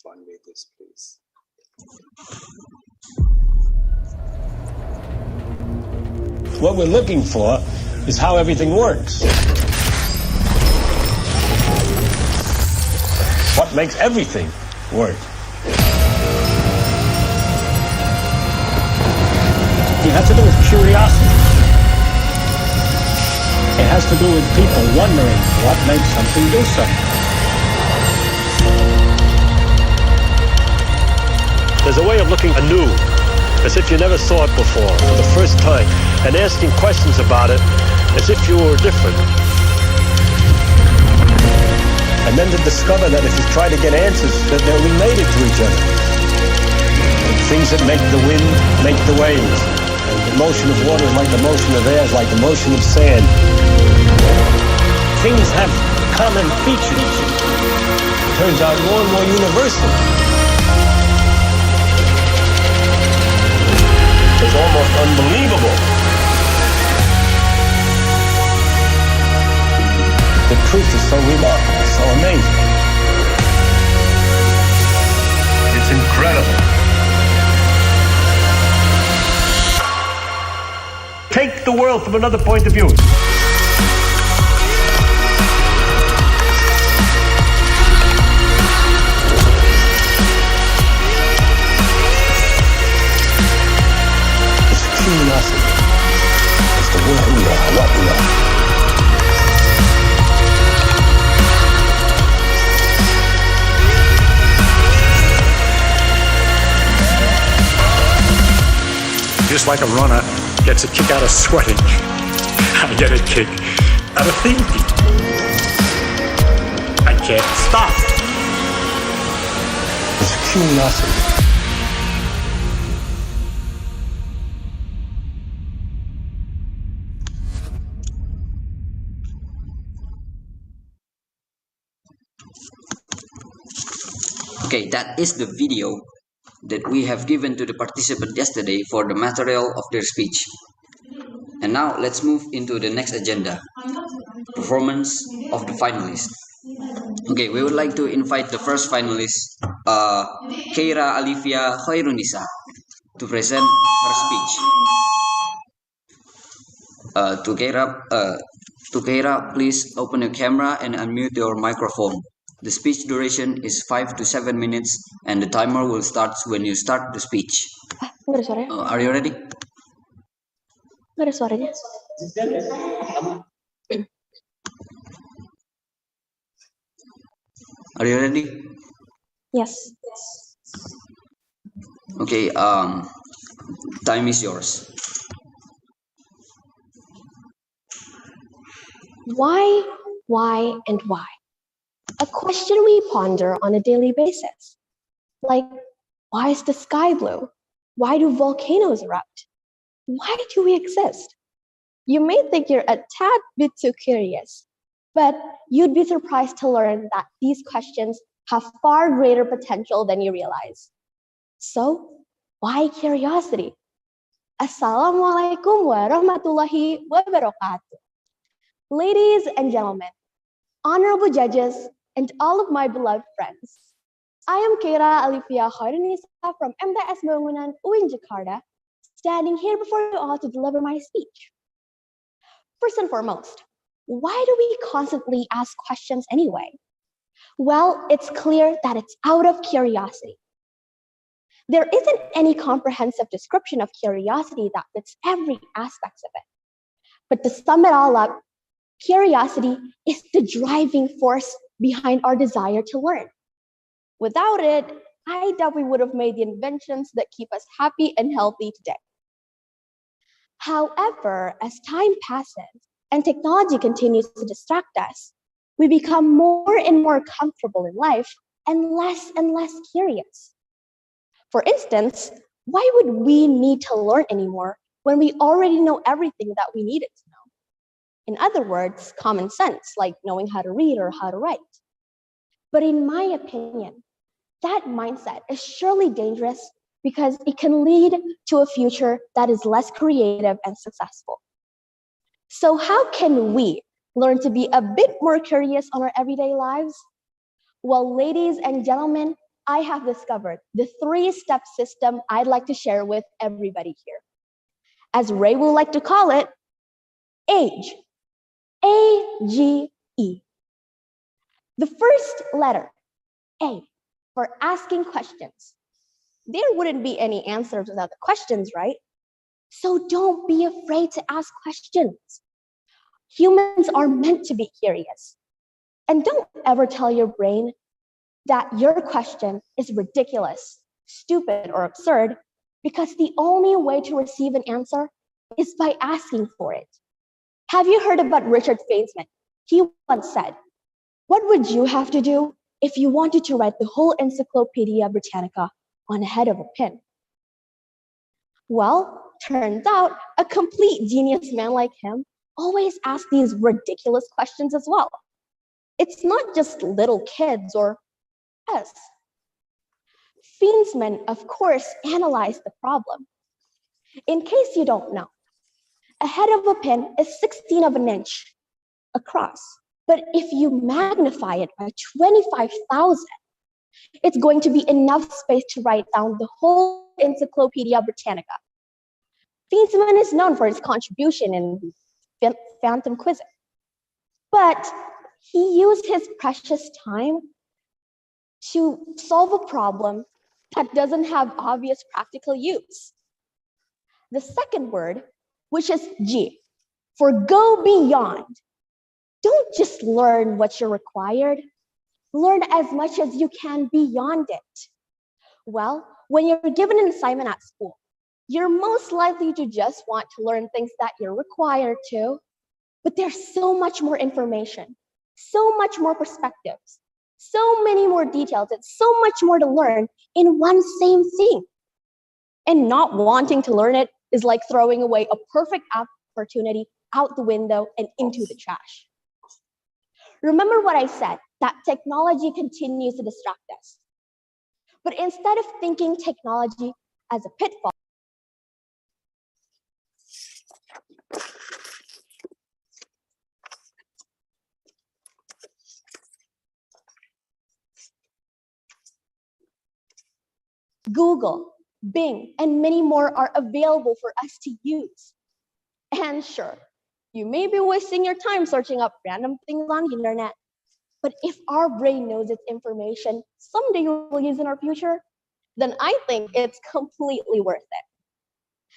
fun with this, please. What we're looking for is how everything works. What makes everything work? It has to do with curiosity. It has to do with people wondering what makes something do something. There's a way of looking anew, as if you never saw it before, for the first time, and asking questions about it as if you were different. And then to discover that if you try to get answers, that they're related to each other. Things that make the wind make the waves. And the motion of water is like the motion of air, is like the motion of sand. Things have common features. Turns out more and more universal. It's almost unbelievable. The truth is so remarkable, so amazing. It's incredible. Take the world from another point of view. Curiosity as to where we are, what we are. Just like a runner gets a kick out of sweating, I get a kick out of thinking. I can't stop. It's curiosity. Okay, that is the video that we have given to the participant yesterday for the material of their speech. And now let's move into the next agenda, performance of the finalists. Okay, we would like to invite the first finalist, Keira Alivia Khairunisa, to present her speech. To Keira, please open your camera and unmute your microphone. The speech duration is 5 to 7 minutes, and the timer will start when you start the speech. Nggak ada suaranya? Are you ready? Nggak ada suaranya. Are you ready? Yes. Okay. Time is yours. Why, and why? A question we ponder on a daily basis. Like, why is the sky blue? Why do volcanoes erupt? Why do we exist? You may think you're a tad bit too curious, but you'd be surprised to learn that these questions have far greater potential than you realize. So, why curiosity? Assalamualaikum warahmatullahi wabarakatuh. Ladies and gentlemen, honorable judges, and all of my beloved friends, I am Keira Alivia Khairunisa from MTS Bangunan UIN Jakarta, standing here before you all to deliver my speech. First and foremost, why do we constantly ask questions anyway? Well, it's clear that it's out of curiosity. There isn't any comprehensive description of curiosity that fits every aspect of it. But to sum it all up, curiosity is the driving force behind our desire to learn. Without it, I doubt we would have made the inventions that keep us happy and healthy today. However, as time passes and technology continues to distract us, we become more and more comfortable in life and less curious. For instance, why would we need to learn anymore when we already know everything that we needed to know? In other words, common sense, like knowing how to read or how to write. But in my opinion, that mindset is surely dangerous because it can lead to a future that is less creative and successful. So how can we learn to be a bit more curious on our everyday lives? Well, ladies and gentlemen, I have discovered the 3-step system I'd like to share with everybody here. As Ray will like to call it, AGE. A-G-E. The first letter, A, for asking questions. There wouldn't be any answers without the questions, right? So don't be afraid to ask questions. Humans are meant to be curious. And don't ever tell your brain that your question is ridiculous, stupid, or absurd, because the only way to receive an answer is by asking for it. Have you heard about Richard Feynman? He once said, "What would you have to do if you wanted to write the whole Encyclopedia Britannica on a head of a pin?" Well, turns out a complete genius man like him always asks these ridiculous questions as well. It's not just little kids or us. Feynman, of course, analyzed the problem. In case you don't know, a head of a pin is 16 of an inch across. But if you magnify it by 25,000, it's going to be enough space to write down the whole Encyclopedia Britannica. Feynman is known for his contribution in phantom quizzing. But he used his precious time to solve a problem that doesn't have obvious practical use. The second word, which is G, for go beyond. Don't just learn what you're required. Learn as much as you can beyond it. Well, when you're given an assignment at school, you're most likely to just want to learn things that you're required to, but there's so much more information, so much more perspectives, so many more details, and so much more to learn in one same thing. And not wanting to learn it is like throwing away a perfect opportunity out the window and into the trash. Remember what I said, that technology continues to distract us. But instead of thinking technology as a pitfall, Google, Bing, and many more are available for us to use. And sure, you may be wasting your time searching up random things on the internet, but if our brain knows its information someday we'll use in our future, then I think it's completely worth it.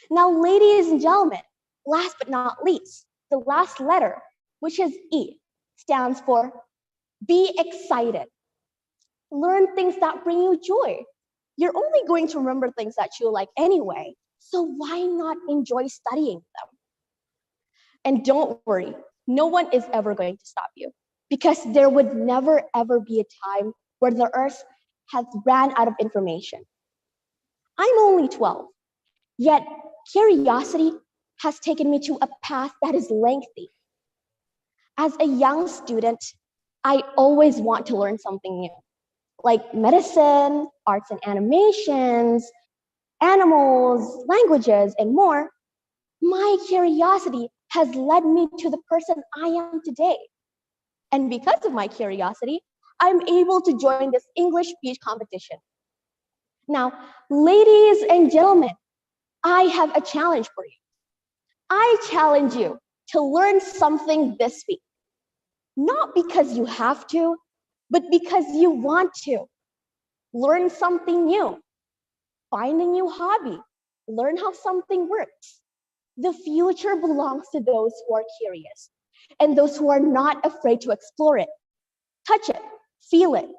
Now, ladies and gentlemen, last but not least, the last letter, which is E, stands for be excited. Learn things that bring you joy. You're only going to remember things that you like anyway, so why not enjoy studying them? And don't worry, no one is ever going to stop you, because there would never ever be a time where the earth has ran out of information. I'm only 12, yet curiosity has taken me to a path that is lengthy. As a young student, I always want to learn something new, like medicine, arts and animations, animals, languages, and more. My curiosity has led me to the person I am today. And because of my curiosity, I'm able to join this English speech competition. Now, ladies and gentlemen, I have a challenge for you. I challenge you to learn something this week. Not because you have to, but because you want to. Learn something new. Find a new hobby. Learn how something works. The future belongs to those who are curious and those who are not afraid to explore it. Touch it, feel it,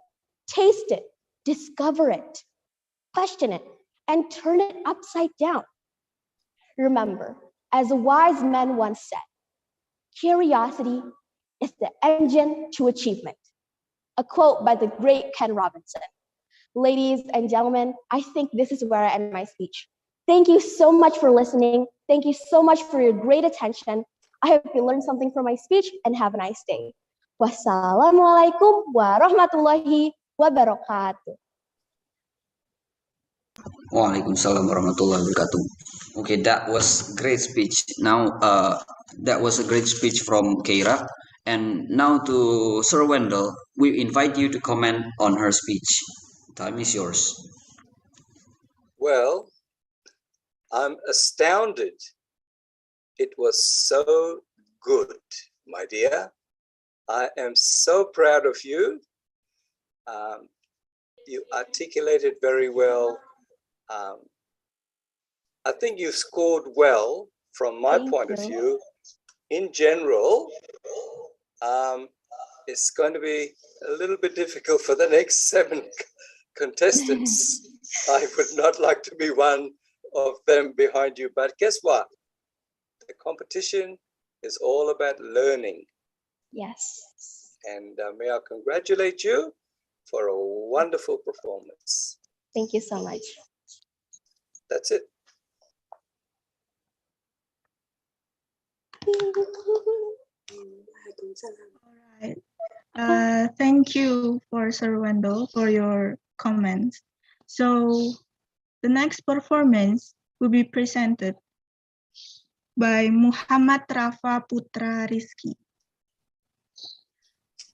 taste it, discover it, question it, and turn it upside down. Remember, as a wise man once said, curiosity is the engine to achievement. A quote by the great Ken Robinson. Ladies and gentlemen, I think this is where I end my speech. Thank you so much for listening. Thank you so much for your great attention. I hope you learned something from my speech and have a nice day. Wassalamualaikum warahmatullahi wabarakatuh. Waalaikumsalam warahmatullahi wabarakatuh. Okay, that was great speech. Now, that was a great speech from Keira. And now to Sir Wendell, we invite you to comment on her speech. Time is yours. Well, I'm astounded. It was so good, my dear. I am so proud of you. You articulated very well. I think you scored well from my point of view. In general, it's going to be a little bit difficult for the next 7 contestants. I would not like to be one of them behind you, but guess what? The competition is all about learning. Yes. And may I congratulate you for a wonderful performance. Thank you so much. That's it. All right. Thank you for Sir Wendell for your comments. So the next performance will be presented by Muhammad Rafa Putra Rizki.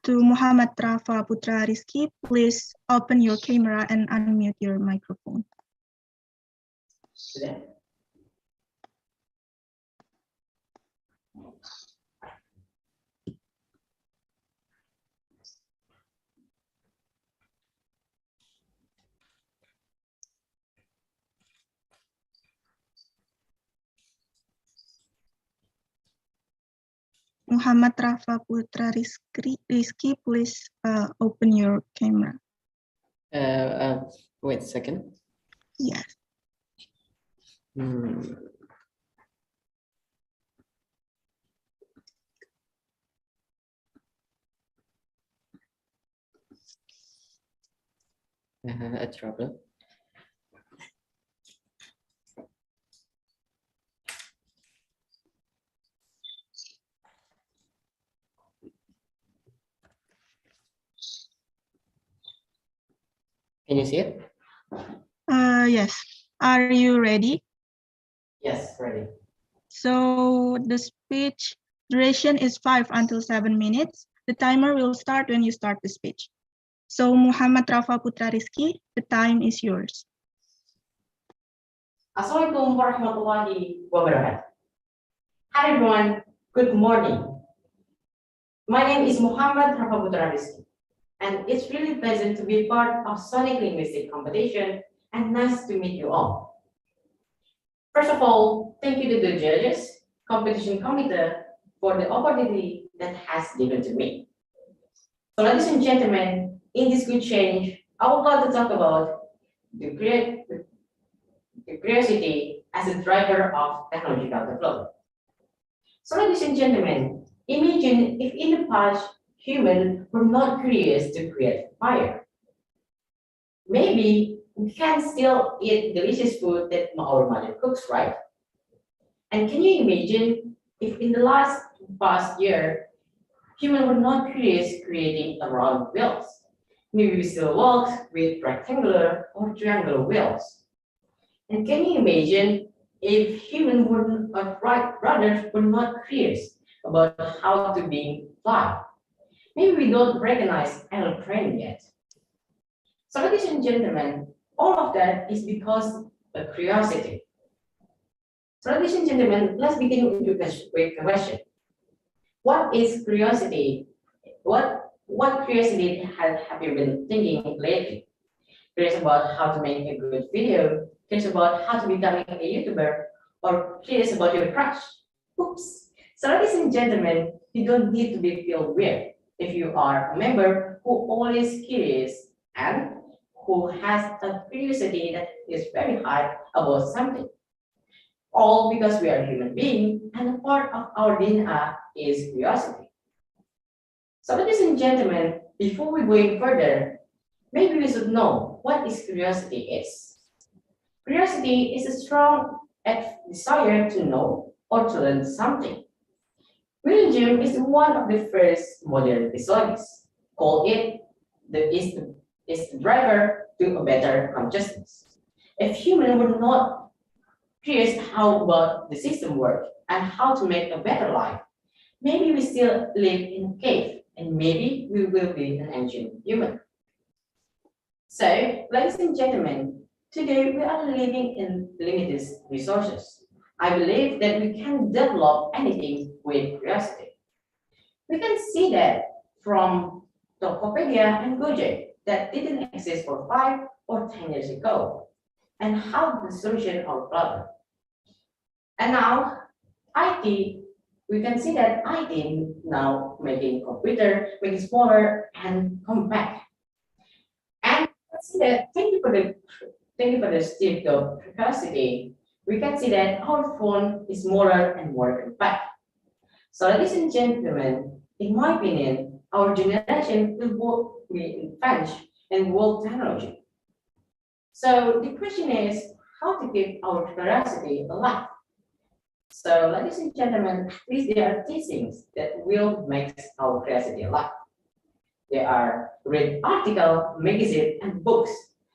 To Muhammad Rafa Putra Rizki, please open your camera and unmute your microphone. Muhammad Rafa Putra Rizki, please open your camera. Wait a second. Yes. A trouble. Can you see it? Yes. Are you ready? Yes, ready. So the speech duration is 5 until 7 minutes. The timer will start when you start the speech. So Muhammad Rafa Putra Rizki, the time is yours. Assalamualaikum warahmatullahi wabarakatuh. Hi everyone, good morning. My name is Muhammad Rafa Putra Rizki, and it's really pleasant to be part of Sonic Linguistic competition and nice to meet you all. First of all, thank you to the judges, competition committee for the opportunity that has given to me. So ladies and gentlemen, in this good change, I would like to talk about the curiosity as a driver of technological development. So ladies and gentlemen, imagine if in the past humans were not curious to create fire. Maybe we can still eat delicious food that our mother cooks, right? And can you imagine if in the past year, humans were not curious creating a round wheels? Maybe we still walk with rectangular or triangular wheels. And can you imagine if humans were not curious about how to be fly? Maybe we don't recognize aeroplane yet. So ladies and gentlemen, all of that is because of curiosity. So ladies and gentlemen, let's begin with a question. What is curiosity? What curiosity have you been thinking lately? Curious about how to make a good video, curious about how to become a YouTuber, or curious about your crush? Oops. So ladies and gentlemen, you don't need to feel weird if you are a member who always curious and who has a curiosity that is very high about something. All because we are human beings and a part of our DNA is curiosity. So ladies and gentlemen, before we go further, maybe we should know what is curiosity is. Curiosity is a strong desire to know or to learn something. Religion is one of the first modern theologies. Call it is the driver to a better consciousness. If humans were not curious how about the system work and how to make a better life, maybe we still live in a cave and maybe we will be an ancient human. So, ladies and gentlemen, today we are living in limited resources. I believe that we can develop anything with curiosity. We can see that from Tokopedia and Gojek that didn't exist for 5 or 10 years ago, and how the solution our problem. And now, IT, we can see that IT now making computer, making smaller and compact. And let's see that thank you for the stick of capacity. We can see that our phone is smaller and more compact. So ladies and gentlemen, in my opinion, our generation will both be advanced and world technology. So the question is how to keep our curiosity alive. So ladies and gentlemen, these there are teachings that will make our curiosity alive. There are read article, magazine, and books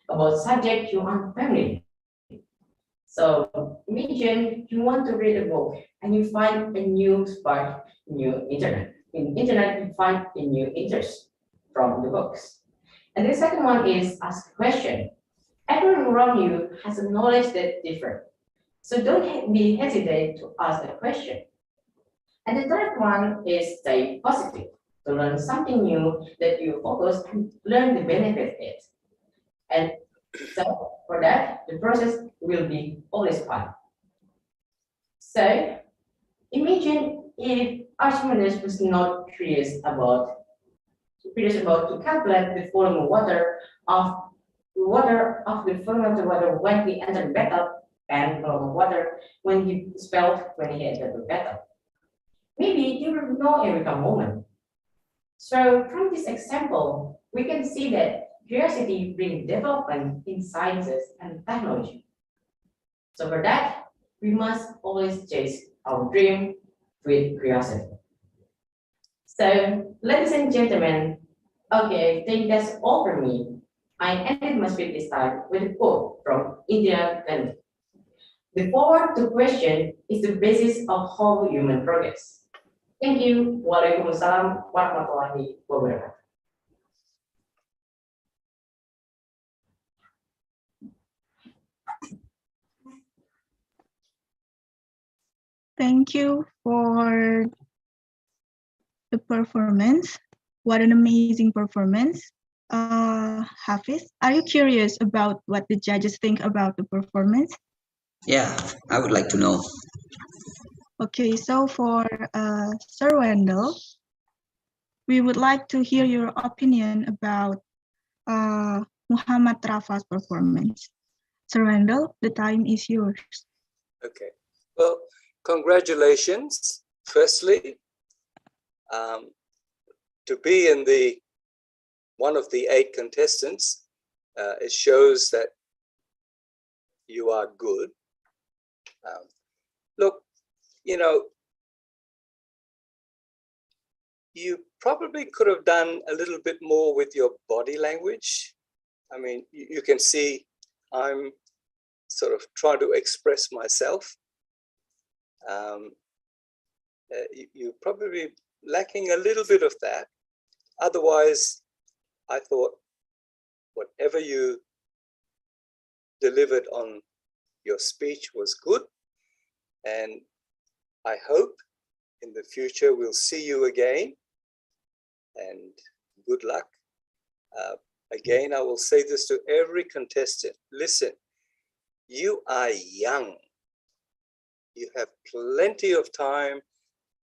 about subject you are familiar. So imagine you want to read a book and you find a new spark, new internet. In internet, you find a new interest from the books. And the second one is ask a question. Everyone around you has a knowledge that's different. So don't be hesitant to ask a question. And the third one is stay positive, to learn something new that you focus and learn the benefit of it. And so for that, the process will be always fun. So imagine if Archimedes was not curious about to calculate the volume of water of the volume of the water when he entered the battle and volume of water when he entered the battle. Maybe you will know Eureka moment. So from this example, we can see that curiosity brings development in sciences and technology. So for that, we must always chase our dream with curiosity. So, ladies and gentlemen, okay, I think that's all for me. I ended my speech this time with a quote from Indira Gandhi. The forward to question is the basis of whole human progress. Thank you. Waalaikumsalam warahmatullahi wabarakatuh. Thank you for the performance. What an amazing performance. Hafiz, are you curious about what the judges think about the performance? Yeah, I would like to know. Okay, so for Sir Wendell, we would like to hear your opinion about Muhammad Rafa's performance. Sir Wendell, the time is yours. Okay. Well, congratulations, firstly, to be in the one of the 8 contestants. It shows that you are good. Look, you know, you probably could have done a little bit more with your body language. I mean, you can see I'm sort of trying to express myself. You're probably lacking a little bit of that. Otherwise, I thought whatever you delivered on your speech was good. And I hope in the future we'll see you again. And good luck. Again, I will say this to every contestant. Listen, you are young. You have plenty of time.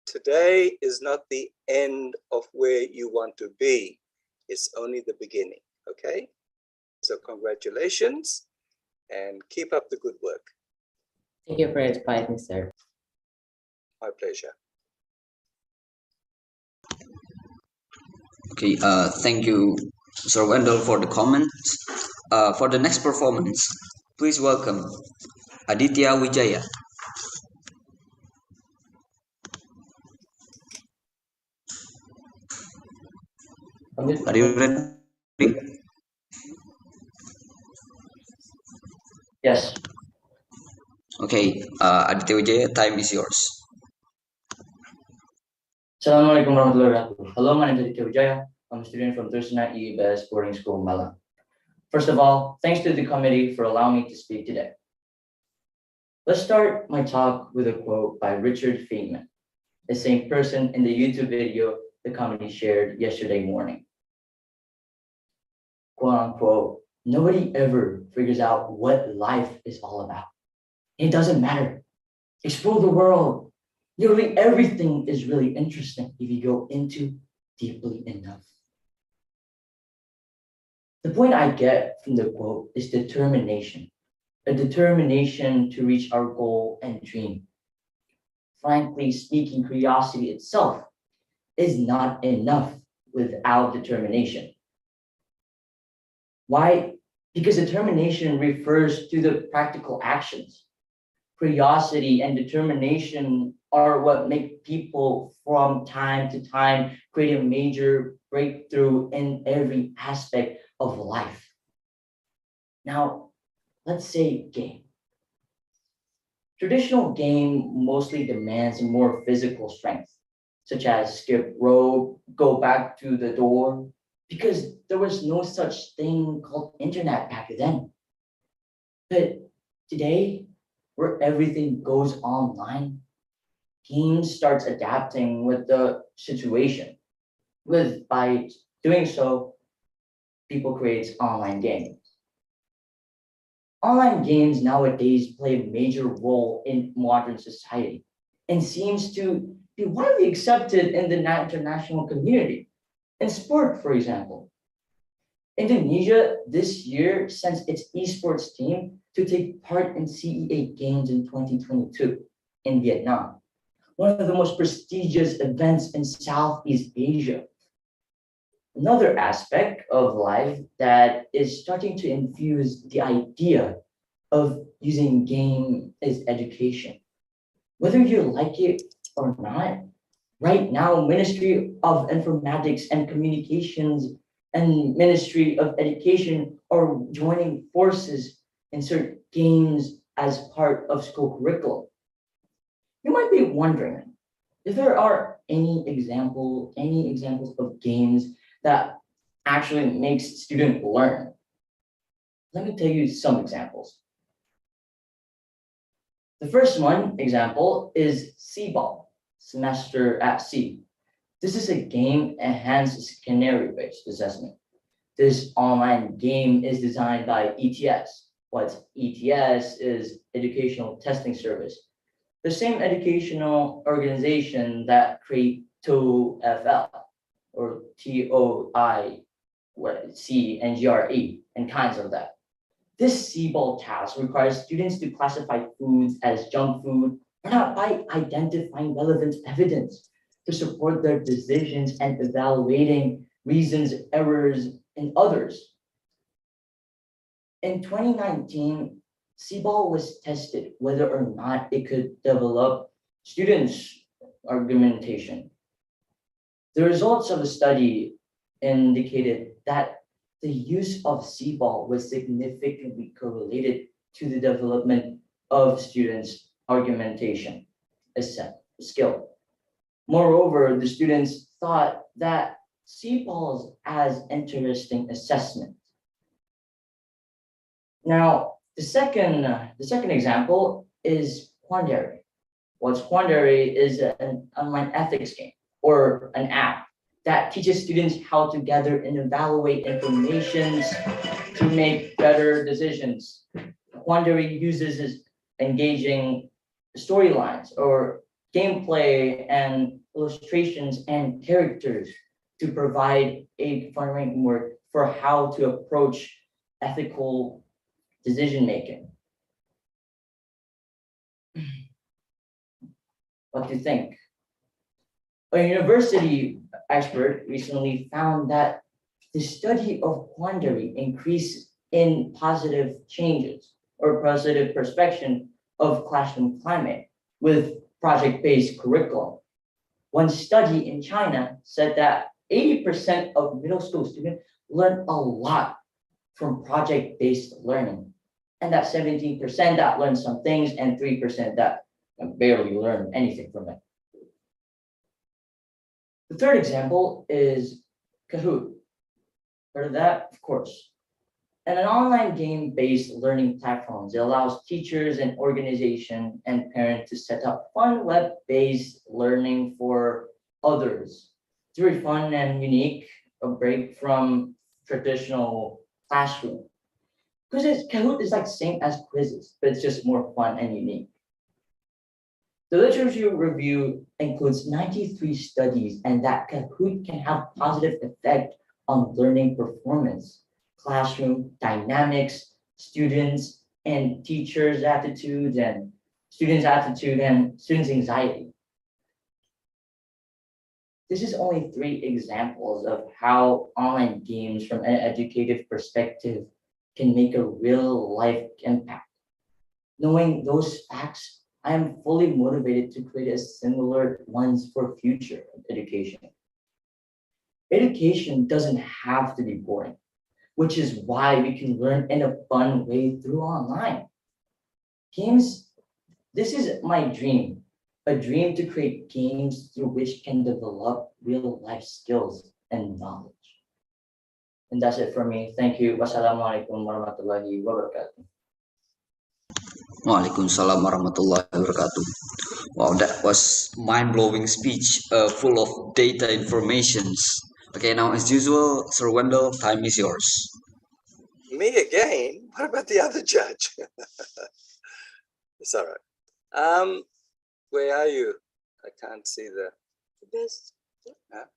Today is not the end of where you want to be. It's only the beginning, okay? So congratulations and keep up the good work. Thank you for inspiring me, sir. My pleasure. Okay, thank you, Sir Wendell, for the comments. For the next performance, please welcome Aditya Wijaya. Are you ready? Yes. Okay, Aditya Wijaya, time is yours. Assalamualaikum warahmatullahi wabarakatuh. Hello, my name is Aditya Wijaya. I'm a student from Tursana EBS Boarding School, Malang. First of all, thanks to the committee for allowing me to speak today. Let's start my talk with a quote by Richard Feynman, the same person in the YouTube video the committee shared yesterday morning. Quote unquote, nobody ever figures out what life is all about. It doesn't matter. Explore the world. Nearly everything is really interesting if you go into deeply enough. The point I get from the quote is determination, a determination to reach our goal and dream. Frankly speaking, curiosity itself is not enough without determination. Why? Because determination refers to the practical actions. Curiosity and determination are what make people from time to time create a major breakthrough in every aspect of life. Now, let's say game. Traditional game mostly demands more physical strength, such as skip rope, go back to the door, because there was no such thing called internet back then. But today, where everything goes online, teams starts adapting with the situation. By doing so, people create online games. Online games nowadays play a major role in modern society and seems to be widely accepted in the international community. In sport, for example, Indonesia this year sends its esports team to take part in CEA Games in 2022 in Vietnam, one of the most prestigious events in Southeast Asia. Another aspect of life that is starting to infuse the idea of using game is education. Whether you like it or not, right now, Ministry of Informatics and Communications and Ministry of Education are joining forces and insert games as part of school curriculum. You might be wondering if there are any examples of games that actually makes students learn. Let me tell you some examples. The first example is C-Ball, Semester at Sea. This is a game enhanced scenario-based assessment. This online game is designed by ETS. What ETS is Educational Testing Service, the same educational organization that create TOEFL or TOIC and GRE and kinds of that. This C-Ball task requires students to classify foods as junk food or not by identifying relevant evidence to support their decisions and evaluating reasons, errors, and others. In 2019, C-Ball was tested whether or not it could develop students' argumentation. The results of the study indicated that the use of C-Ball was significantly correlated to the development of students' argumentation skill. Moreover, the students thought that C-Balls as interesting assessment. Now, the second example is Quandary. What's Quandary is an online ethics game or an app that teaches students how to gather and evaluate information to make better decisions. Quandary uses engaging storylines or gameplay and illustrations and characters to provide a framework for how to approach ethical decision making. What do you think? A university expert recently found that the study of Quandary increased in positive changes or positive perception of classroom climate with project-based curriculum. One study in China said that 80% of middle school students learn a lot from project-based learning, and that 17% that learn some things and 3% that barely learn anything from it. The third example is Kahoot. Heard of that? Of course. And an online game-based learning platform that allows teachers and organization and parents to set up fun web-based learning for others. It's very fun and unique, a break from traditional classroom. Because Kahoot is like same as quizzes, but it's just more fun and unique. The literature review includes 93 studies, and that Kahoot can have positive effect on learning performance, classroom dynamics, students and teachers' attitudes, and students' anxiety. This is only 3 examples of how online games from an educative perspective can make a real life impact. Knowing those facts, I am fully motivated to create a similar ones for future education. Education doesn't have to be boring, which is why we can learn in a fun way through online. Games, this is my dream, a dream to create games through which can develop real life skills and knowledge. And that's it for me. Thank you. Wassalamualaikum warahmatullahi wabarakatuh. Waalaikumsalam warahmatullahi wabarakatuh. Wow, that was mind-blowing speech, full of data informations. Okay, now as usual, Sir Wendell, time is yours. Me again? What about the other judge? It's all right. Where are you? I can't see the best. Huh?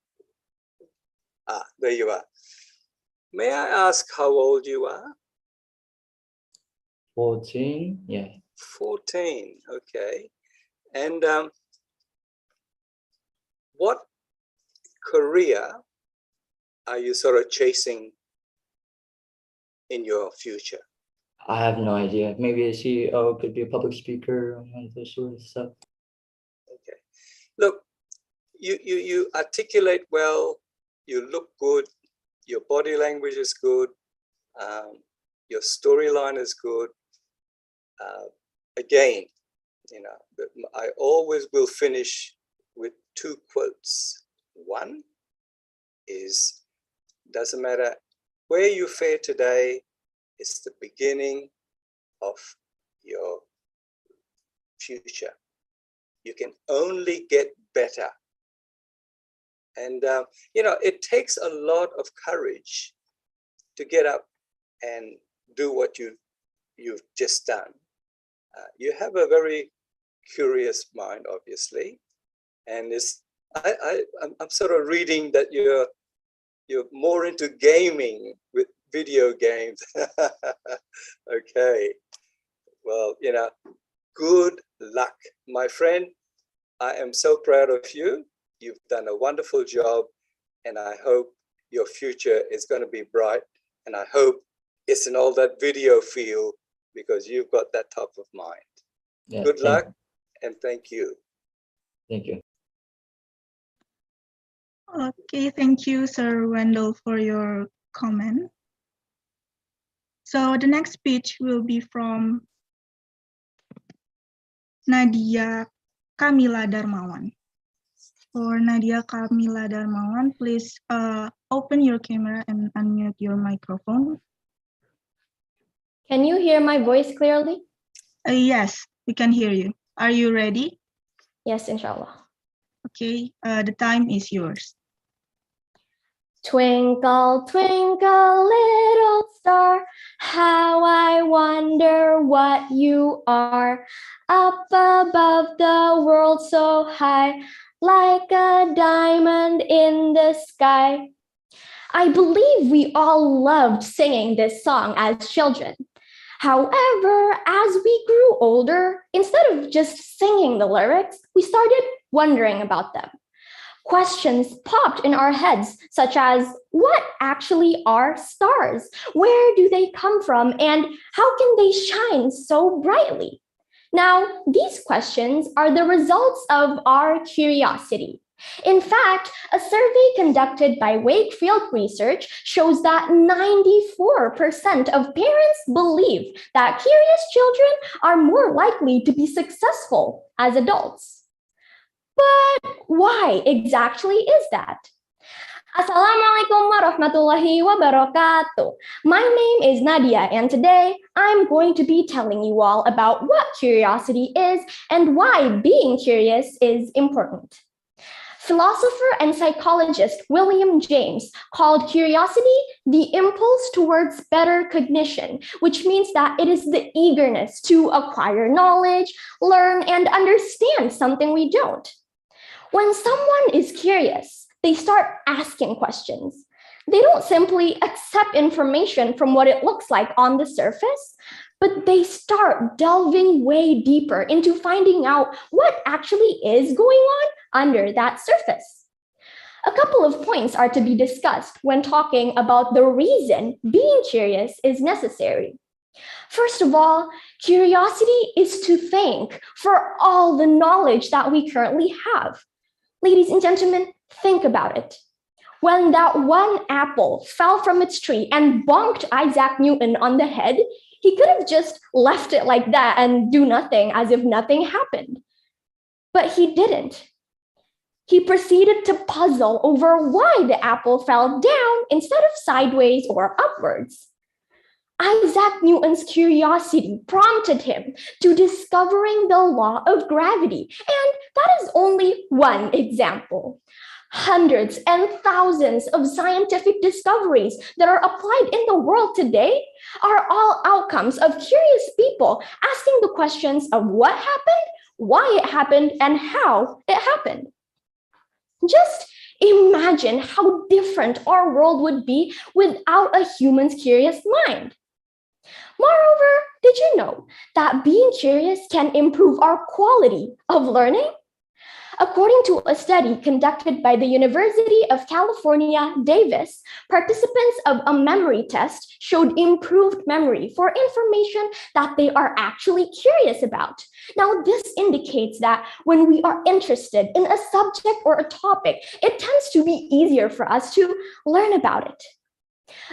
There you are. May I ask how old you are? 14, yeah. 14, okay. And what career are you sort of chasing in your future? I have no idea. Maybe a CEO, could be a public speaker, one of those sort of stuff. Okay. Look, you articulate well, you look good, your body language is good, your storyline is good. Again, you know, I always will finish with 2 quotes. One is, doesn't matter where you fare today, it's the beginning of your future. You can only get better. And, you know, it takes a lot of courage to get up and do what you've just done. You have a very curious mind, obviously, and I'm sort of reading that you're more into gaming with video games. Okay, well, you know, good luck, my friend. I am so proud of you. You've done a wonderful job, and I hope your future is going to be bright, and I hope it's in all that video field, because you've got that top of mind. Yeah, good luck, and thank you. Thank you. Okay, thank you, Sir Wendell, for your comment. So the next speech will be from Nadia Kamila Darmawan. For Nadia Kamila Darmawan, please open your camera and unmute your microphone. Can you hear my voice clearly? Yes, we can hear you. Are you ready? Yes, inshallah. Okay, the time is yours. Twinkle, twinkle, little star, how I wonder what you are. Up above the world so high, like a diamond in the sky. I believe we all loved singing this song as children. However, as we grew older, instead of just singing the lyrics, we started wondering about them. Questions popped in our heads, such as, what actually are stars? Where do they come from? And how can they shine so brightly? Now, these questions are the results of our curiosity. In fact, a survey conducted by Wakefield Research shows that 94% of parents believe that curious children are more likely to be successful as adults. But why exactly is that? Assalamualaikum warahmatullahi wabarakatuh. My name is Nadia, and today I'm going to be telling you all about what curiosity is and why being curious is important. Philosopher and psychologist William James called curiosity the impulse towards better cognition, which means that it is the eagerness to acquire knowledge, learn, and understand something we don't. When someone is curious, they start asking questions. They don't simply accept information from what it looks like on the surface, but they start delving way deeper into finding out what actually is going on under that surface. A couple of points are to be discussed when talking about the reason being curious is necessary. First of all, curiosity is to thank for all the knowledge that we currently have. Ladies and gentlemen, think about it. When that one apple fell from its tree and bonked Isaac Newton on the head, he could have just left it like that and do nothing as if nothing happened. But he didn't. He proceeded to puzzle over why the apple fell down instead of sideways or upwards. Isaac Newton's curiosity prompted him to discovering the law of gravity, and that is only one example. Hundreds and thousands of scientific discoveries that are applied in the world today are all outcomes of curious people asking the questions of what happened, why it happened, and how it happened. Just imagine how different our world would be without a human's curious mind. Moreover, did you know that being curious can improve our quality of learning? According to a study conducted by the University of California, Davis, participants of a memory test showed improved memory for information that they are actually curious about. Now, this indicates that when we are interested in a subject or a topic, it tends to be easier for us to learn about it.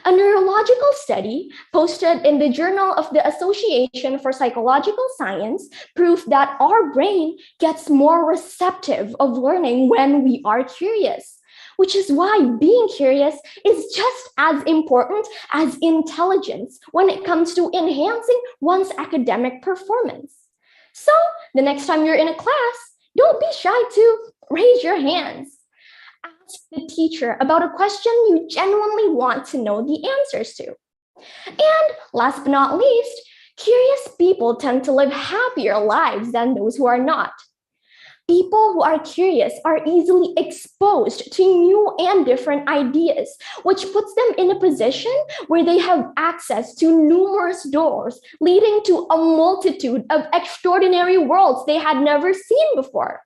A neurological study posted in the Journal of the Association for Psychological Science proved that our brain gets more receptive of learning when we are curious, which is why being curious is just as important as intelligence when it comes to enhancing one's academic performance. So the next time you're in a class, don't be shy to raise your hands. Ask the teacher about a question you genuinely want to know the answers to. And last but not least, curious people tend to live happier lives than those who are not. People who are curious are easily exposed to new and different ideas, which puts them in a position where they have access to numerous doors, leading to a multitude of extraordinary worlds they had never seen before.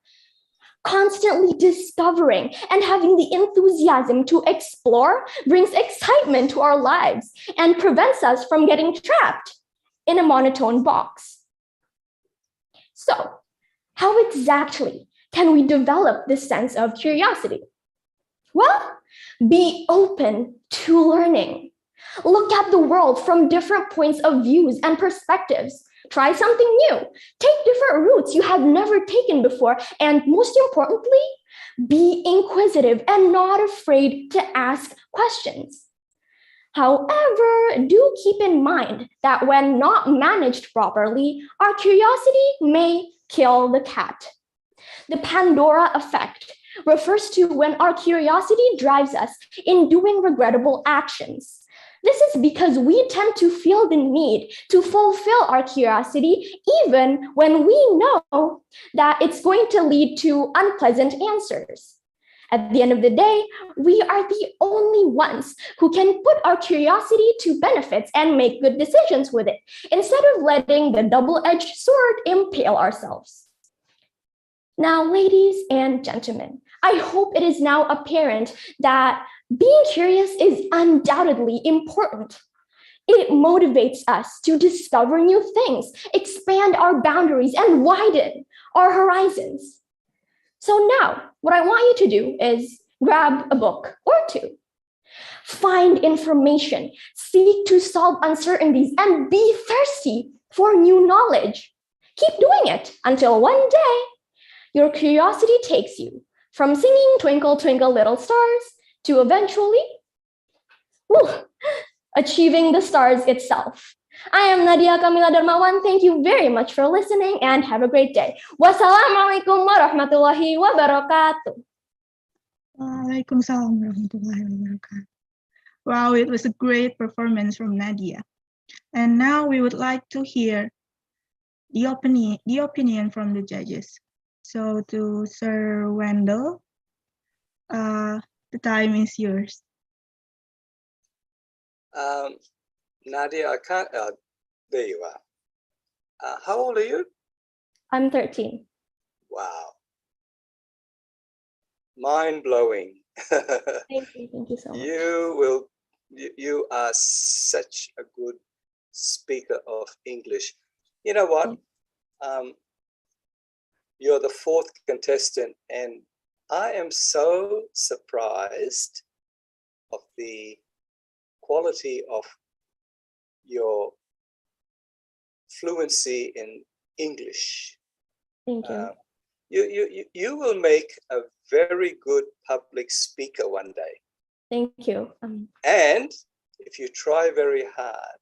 Constantly discovering and having the enthusiasm to explore brings excitement to our lives and prevents us from getting trapped in a monotone box. So, how exactly can we develop this sense of curiosity? Well, be open to learning. Look at the world from different points of views and perspectives. Try something new. Take different routes you have never taken before. And most importantly, be inquisitive and not afraid to ask questions. However, do keep in mind that when not managed properly, our curiosity may kill the cat. The Pandora Effect refers to when our curiosity drives us in doing regrettable actions. This is because we tend to feel the need to fulfill our curiosity even when we know that it's going to lead to unpleasant answers. At the end of the day, we are the only ones who can put our curiosity to benefits and make good decisions with it, instead of letting the double-edged sword impale ourselves. Now, ladies and gentlemen, I hope it is now apparent that being curious is undoubtedly important. It motivates us to discover new things, expand our boundaries, and widen our horizons. So now, what I want you to do is grab a book or two. Find information, seek to solve uncertainties, and be thirsty for new knowledge. Keep doing it until one day, your curiosity takes you from singing Twinkle, Twinkle, Little Stars to eventually achieving the stars itself. I am Nadia Kamila Darmawan. Thank you very much for listening and have a great day. Wassalamualaikum warahmatullahi wabarakatuh. Waalaikumsalam warahmatullahi wabarakatuh. Wow, it was a great performance from Nadia. And now we would like to hear the opinion from the judges. So to Sir Wendell, the time is yours. Nadia, I can't. There you are. How old are you? I'm 13. Wow. Mind blowing. Thank you so much. You are such a good speaker of English. You know what? You're the fourth contestant, and I am so surprised of the quality of your fluency in English. Thank you. You will make a very good public speaker one day. Thank you. And if you try very hard,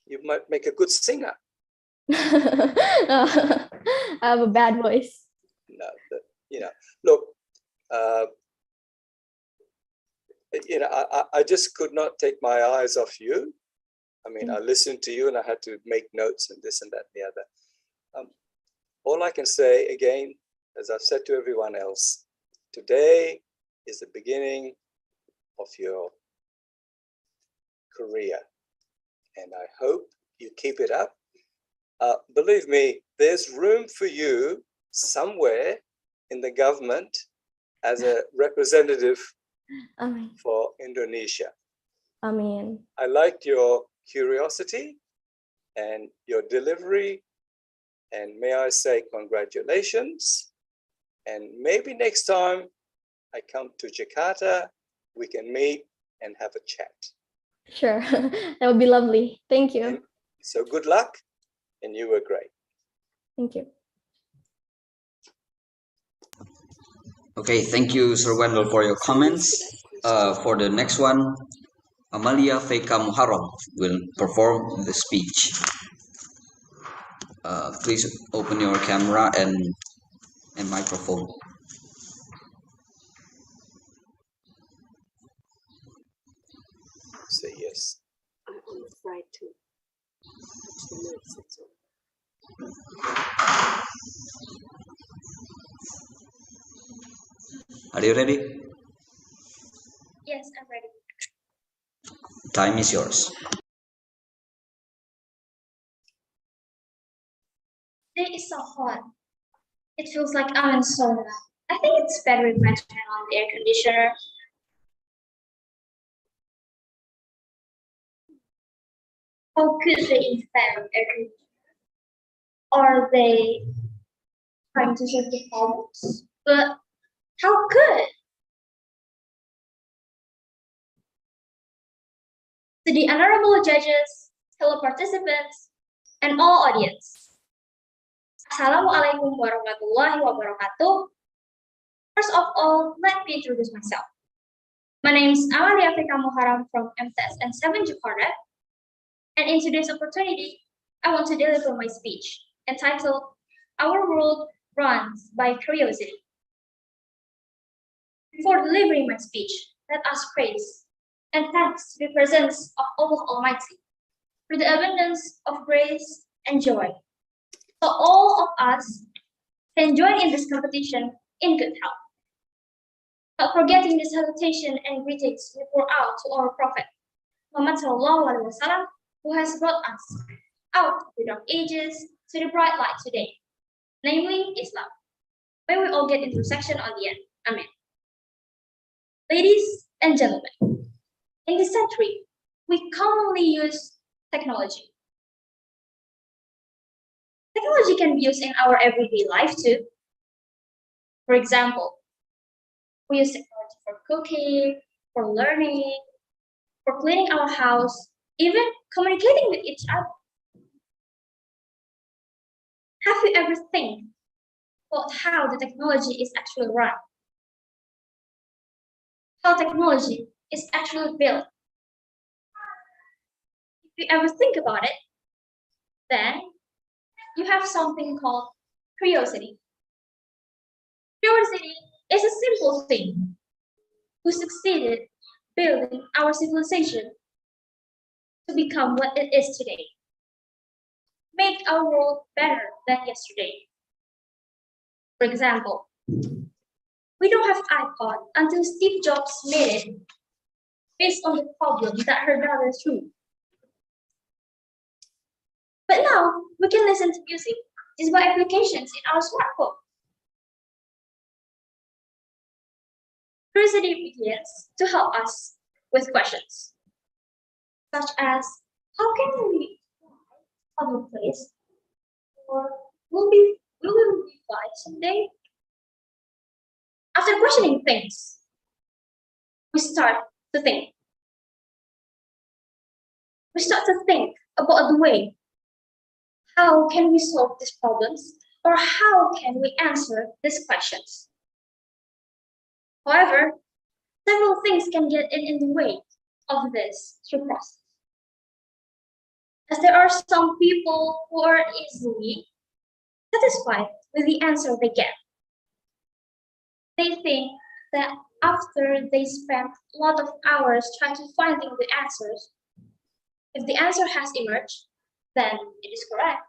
you might make a good singer. I have a bad voice. No, look, I just could not take my eyes off you. I mean, I listened to you and I had to make notes and this and that and the other. All I can say again, as I've said to everyone else, today is the beginning of your career. And I hope you keep it up. Believe me, there's room for you somewhere in the government as a representative for Indonesia. I liked your curiosity and your delivery. And may I say congratulations. And maybe next time I come to Jakarta, we can meet and have a chat. Sure, that would be lovely. Thank you. And so good luck, and you were great. Thank you. Okay, thank you, Sir Wendell, for your comments. For the next one, Amalia Feka Muharram will perform the speech. Please open your camera and microphone. Say yes. I'm afraid to. Are you ready? Yes, I'm ready. Time is yours. Today is so hot. It feels like I'm in sauna. I think it's better if I turn on the air conditioner. How could they invent air conditioner? Are they trying to solve the problems? But how could? To the honorable judges, fellow participants, and all audience. Assalamualaikum warahmatullahi wabarakatuh. First of all, let me introduce myself. My name is Amalia Feka Muharram from MTS and 7 Jakarta. And in today's opportunity, I want to deliver my speech entitled Our World Runs by Curiosity. Before delivering my speech, let us praise and thanks to the presence of Allah Almighty for the abundance of grace and joy. So all of us can join in this competition in good health. Not forgetting the salutation and greetings we pour out to our Prophet, Muhammad Sallallahu Alaihi Wasallam, who has brought us out of the dark ages to the bright light today, namely Islam. May we all get into section on the end. Amen. Ladies and gentlemen, in this century, we commonly use technology. Technology can be used in our everyday life too. For example, we use technology for cooking, for learning, for cleaning our house, even communicating with each other. Have you ever think about how the technology is actually run? how technology is actually built. If you ever think about it, then you have something called curiosity. Curiosity is a simple thing who succeeded building our civilization to become what it is today. Make our world better than yesterday. For example, we don't have iPod until Steve Jobs made it based on the problem that her brother threw. But now we can listen to music just by applications in our smartphone. Curiosity begins to help us with questions, such as how can we fly other place, or will we fly someday? After questioning things, we start to think. We start to think about the way. How can we solve these problems, or how can we answer these questions? However, several things can get in the way of this through process. As there are some people who are easily satisfied with the answer they get. They think that after they spend a lot of hours trying to finding the answers, if the answer has emerged, then it is correct.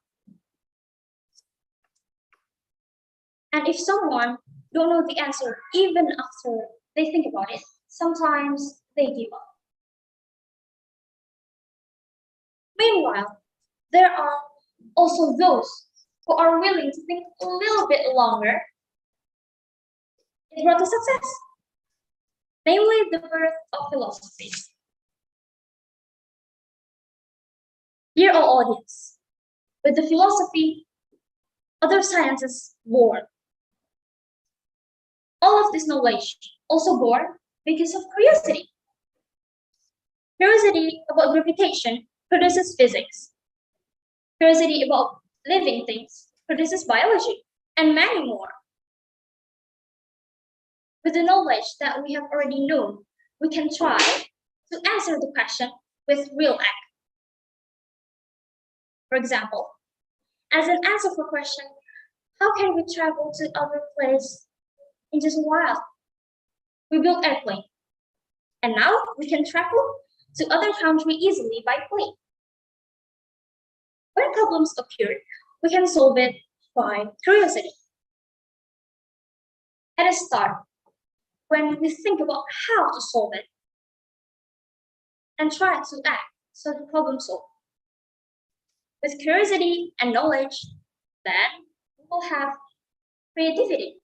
And if someone don't know the answer even after they think about it, sometimes they give up. Meanwhile, there are also those who are willing to think a little bit longer in road to success, namely the birth of philosophy. Dear all audience, with the philosophy, other sciences born. All of this knowledge also born because of curiosity. Curiosity about gravitation produces physics. Curiosity about living things produces biology, and many more. With the knowledge that we have already known, we can try to answer the question with real act. For example, as an answer for question, how can we travel to other place in just a while? We built airplane, and now we can travel to other country easily by plane. When problems occur, we can solve it by curiosity. At the start, when we think about how to solve it and try to act so the problem solved. With curiosity and knowledge, then we will have creativity.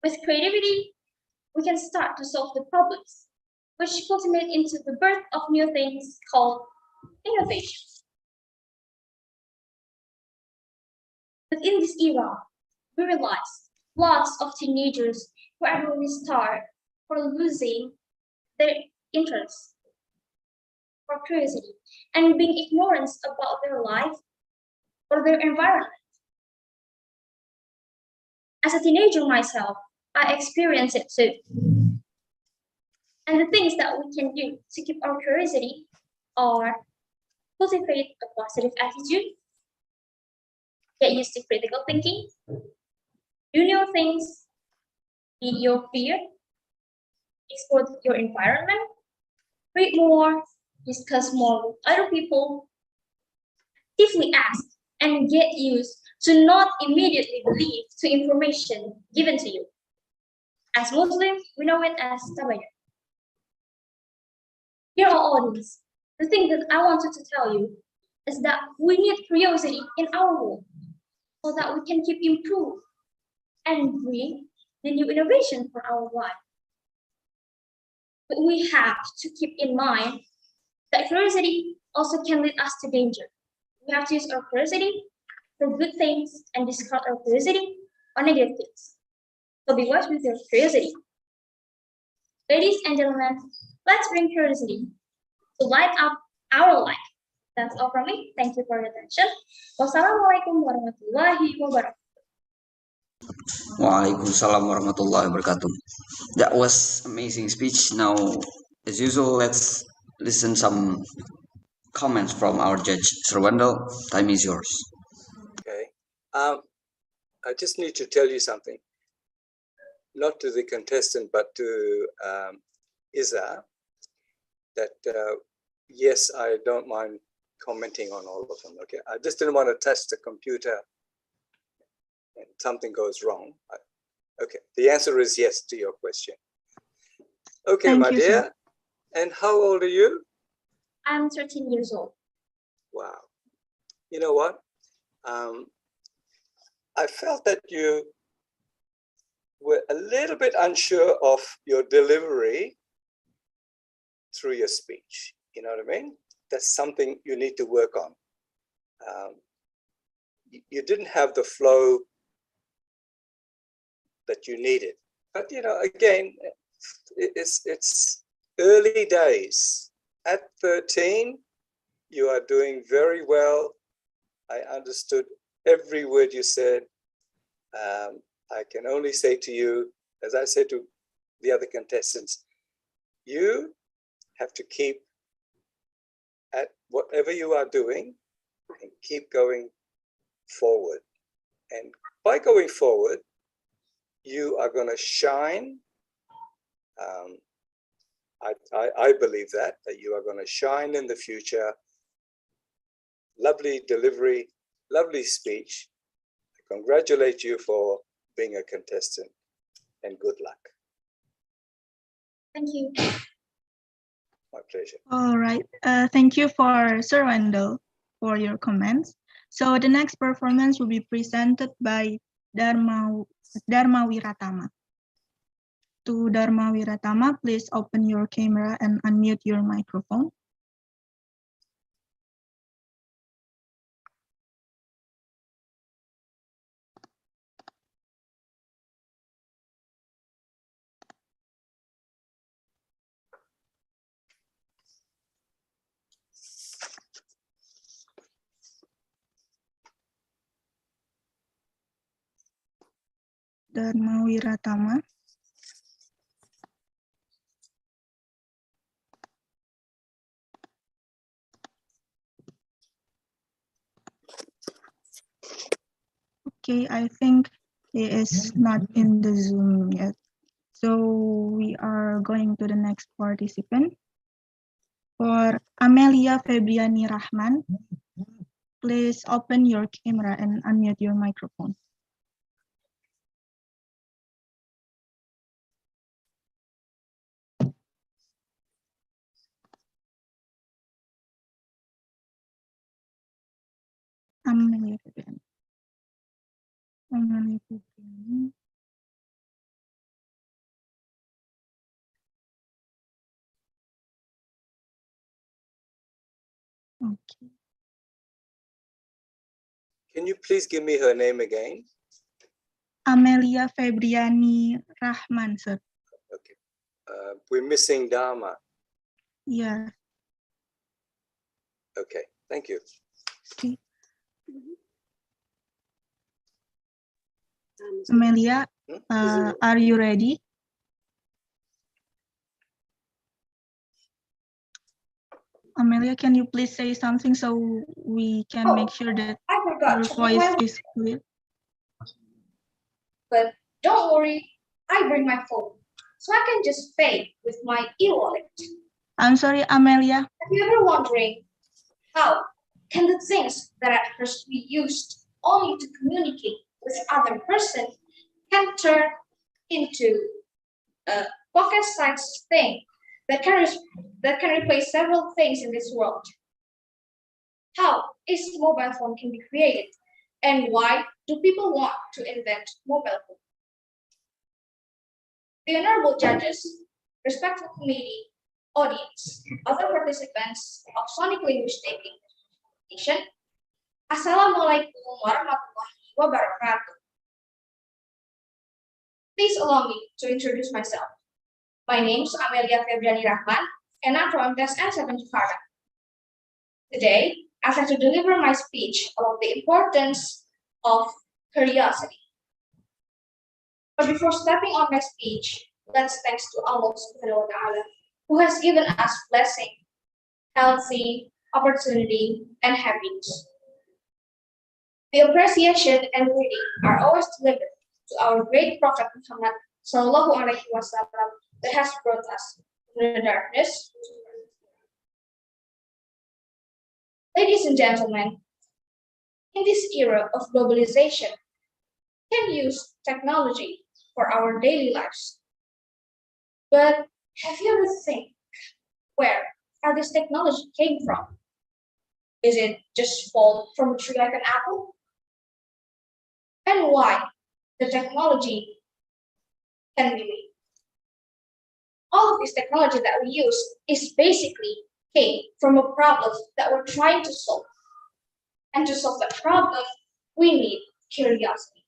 With creativity, we can start to solve the problems, which culminate into the birth of new things called innovation. Within this era, we realize lots of teenagers who actually start for losing their interest or curiosity and being ignorant about their life or their environment. As a teenager myself, I experienced it too. And the things that we can do to keep our curiosity are cultivate a positive attitude, get used to critical thinking, do new things, beat your fear, explore your environment, read more, discuss more with other people, actively ask, and get used to not immediately believe to information given to you. As Muslims, we know it as tabayun. Dear all audience, the thing that I wanted to tell you is that we need curiosity in our world so that we can keep improve and bring the new innovation for our life. But we have to keep in mind that curiosity also can lead us to danger. We have to use our curiosity for good things and discard our curiosity on negative things. So be wise with your curiosity. Ladies and gentlemen, let's bring curiosity to light up our life. That's all from me. Thank you for your attention. Wassalamualaikum warahmatullahi wabarakatuh. Waalaikumsalam warahmatullahi wabarakatuh. That was amazing speech. Now, as usual, let's listen some comments from our judge. Sir Wendell, time is yours. Okay. I just need to tell you something, not to the contestant, but to Iza, that yes, I don't mind commenting on all of them. Okay. I just didn't want to touch the computer and something goes wrong. Okay. The answer is yes to your question. Okay, Thank my you, dear. sir. And how old are you? I'm 13 years old. Wow. You know what? I felt that you were a little bit unsure of your delivery through your speech. You know what I mean? That's something you need to work on. You didn't have the flow that you needed. But, you know, again, it's early days. At 13, you are doing very well. I understood every word you said. I can only say to you, as I said to the other contestants, you have to keep at whatever you are doing and keep going forward. And by going forward, you are going to shine. I believe that you are going to shine in the future. Lovely delivery, lovely speech. I congratulate you for being a contestant and good luck. Thank you. My pleasure. All right. Thank you for Sir Wendell for your comments. So the next performance will be presented by Dharma Wiratama. To Dharma Wiratama, please open your camera and unmute your microphone. Dharma Wiratama. Okay, I think he is not in the Zoom yet. So we are going to the next participant. For Amelia Febriani Rahman, please open your camera and unmute your microphone. Amelia Febriani. Amelia Febriani. Okay. Can you please give me her name again? Amelia Febriani Rahman, sir. Okay. We're missing Dharma. Yeah. Okay. Thank you. Okay. Amelia, are you ready? Amelia, can you please say something so we can make sure that I forgot your to voice is clear? But don't worry, I bring my phone, so I can just pay with my e-wallet. I'm sorry, Amelia. Have you ever wondering how can the things that at first we used only to communicate with other person can turn into a pocket-sized thing that can replace several things in this world? How is mobile phone can be created, and why do people want to invent mobile phone? The honorable judges, respectful committee, audience, other participants of Sonic Linguistic Education, Assalamualaikum warahmatullahi wabarakatuh. Please allow me to introduce myself. My name is Amelia Febriani Rahman, and I'm from TSN 7 Jakarta. Today, I'd like to deliver my speech about the importance of curiosity. But before stepping on my speech, let's thanks to Allah subhanahu wa ta'ala, who has given us blessing, healthy, opportunity, and happiness. The appreciation and greeting are always delivered to our great Prophet Muhammad sallallahu alaihi wasallam that has brought us from the darkness to light. Ladies and gentlemen, in this era of globalization, we can use technology for our daily lives. But have you ever think where this technology came from? Is it just fall from a tree like an apple? And why the technology can be made? All of this technology that we use is basically came from a problem that we're trying to solve. And to solve that problem, we need curiosity.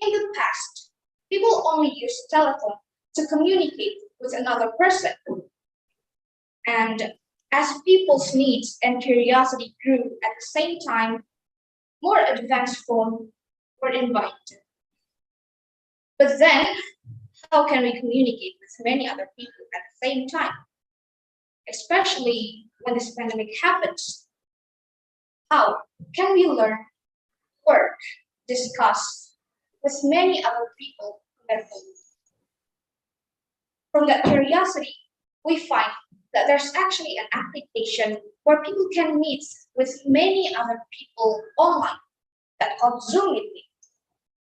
In the past, people only used telephone to communicate with another person. And as people's needs and curiosity grew at the same time, more advanced phones were invented. But then, how can we communicate with many other people at the same time? Especially when this pandemic happens. How can we learn, work, discuss with many other people at home? From that curiosity, we find that there's actually an application where people can meet with many other people online that called Zoom meeting.